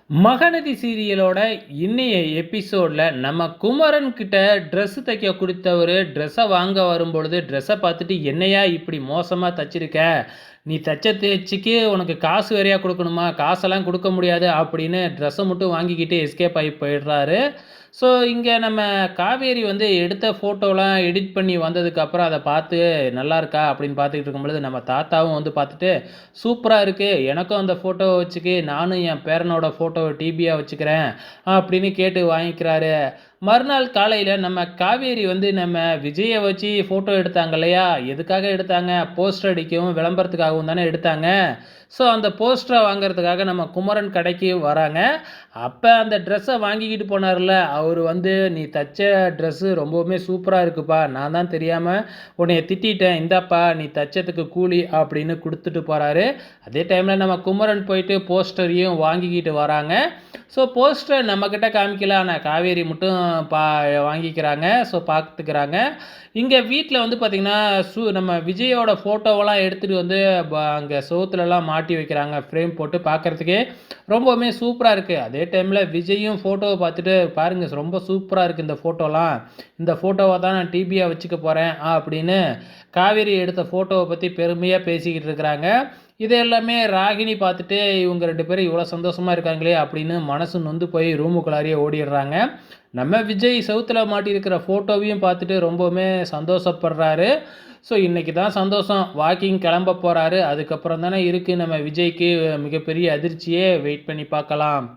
மகநதி சீரியலோட இன்னைய எபிசோட்ல நம்ம குமரன் கிட்ட ட்ரெஸ் தைக்க குடுத்தவரு ட்ரெஸ்ஸை வாங்க வரும்பொழுது ட்ரெஸ்ஸை பார்த்துட்டு என்னையா இப்படி மோசமாக தச்சிருக்க, நீ தச்ச தேய்ச்சிக்கு உனக்கு காசு வேறையா கொடுக்கணுமா, காசெல்லாம் கொடுக்க முடியாது அப்படின்னு ட்ரெஸ்ஸை மட்டும் வாங்கிக்கிட்டு எஸ்கேப் ஆகி போயிடுறாரு. ஸோ இங்கே நம்ம காவேரி வந்து எடுத்த ஃபோட்டோலாம் எடிட் பண்ணி வந்ததுக்கப்புறம் அதை பார்த்து நல்லா இருக்கா அப்படின்னு பார்த்துக்கிட்டு இருக்கும்பொழுது நம்ம தாத்தாவும் வந்து பார்த்துட்டு சூப்பராக இருக்குது, எனக்கும் அந்த ஃபோட்டோவை வச்சுக்கு, நானும் என் பேரனோட ஃபோட்டோவை டிபியாக வச்சுக்கிறேன் அப்படின்னு கேட்டு வாங்கிக்கிறாரு. மறுநாள் காலையில் நம்ம காவேரி வந்து நம்ம விஜயை வச்சு ஃபோட்டோ எடுத்தாங்க இல்லையா, எதுக்காக எடுத்தாங்க, போஸ்டர் அடிக்கவும் விளம்பரத்துக்காகவும் தானே எடுத்தாங்க. ஸோ அந்த போஸ்டரை வாங்கிறதுக்காக நம்ம குமரன் கடைக்கு வராங்க. அப்போ அந்த ட்ரெஸ்ஸை வாங்கிக்கிட்டு போனார்ல அவர் வந்து, நீ தச்ச ட்ரெஸ்ஸு ரொம்பவுமே சூப்பராக இருக்குப்பா, நான் தான் தெரியாமல் உன்னைய திட்டிட்டேன், இந்தாப்பா நீ தச்சதுக்கு கூலி அப்படின்னு கொடுத்துட்டு போகிறாரு. அதே டைமில் நம்ம குமரன் போயிட்டு போஸ்டரையும் வாங்கிக்கிட்டு வராங்க. ஸோ போஸ்டர் நம்மக்கிட்ட காமிக்கல, ஆனால் காவேரி மட்டும் வாங்கிக்கிறாங்க. ஸோ பார்த்துக்கிறாங்க. இங்கே வீட்டில் வந்து பார்த்திங்கன்னா நம்ம விஜயோட ஃபோட்டோவெல்லாம் எடுத்துகிட்டு வந்து அங்கே செவுத்துலலாம் மாட்டி வைக்கிறாங்க, ஃப்ரேம் போட்டு பார்க்குறதுக்கே ரொம்பவுமே சூப்பராக இருக்குது. அதே டைமில் விஜயும் ஃபோட்டோவை பார்த்துட்டு பாருங்கள் ரொம்ப சூப்பராக இருக்குது இந்த ஃபோட்டோலாம், இந்த ஃபோட்டோவை தான் நான் டிபியாக வச்சுக்க போகிறேன் அப்படின்னு காவேரி எடுத்த ஃபோட்டோவை பற்றி பெருமையாக பேசிக்கிட்டு இருக்கிறாங்க. இது எல்லாமே ராகினி பார்த்துட்டு இவங்க 2 பேரும் இவ்வளோ சந்தோஷமாக இருக்காங்களே அப்படின்னு மனசு நொந்து போய் ரூமுக்குள்ளாரியே ஓடிடுறாங்க. நம்ம விஜய் செவுத்தில் மாட்டியிருக்கிற ஃபோட்டோவையும் பார்த்துட்டு ரொம்பவுமே சந்தோஷப்படுறாரு. ஸோ இன்றைக்கி தான் சந்தோஷம், வாக்கிங் கிளம்ப போகிறாரு. அதுக்கப்புறம் தானே இருக்குது நம்ம விஜய்க்கு மிகப்பெரிய அதிர்ச்சியே, வெயிட் பண்ணி பார்க்கலாம்.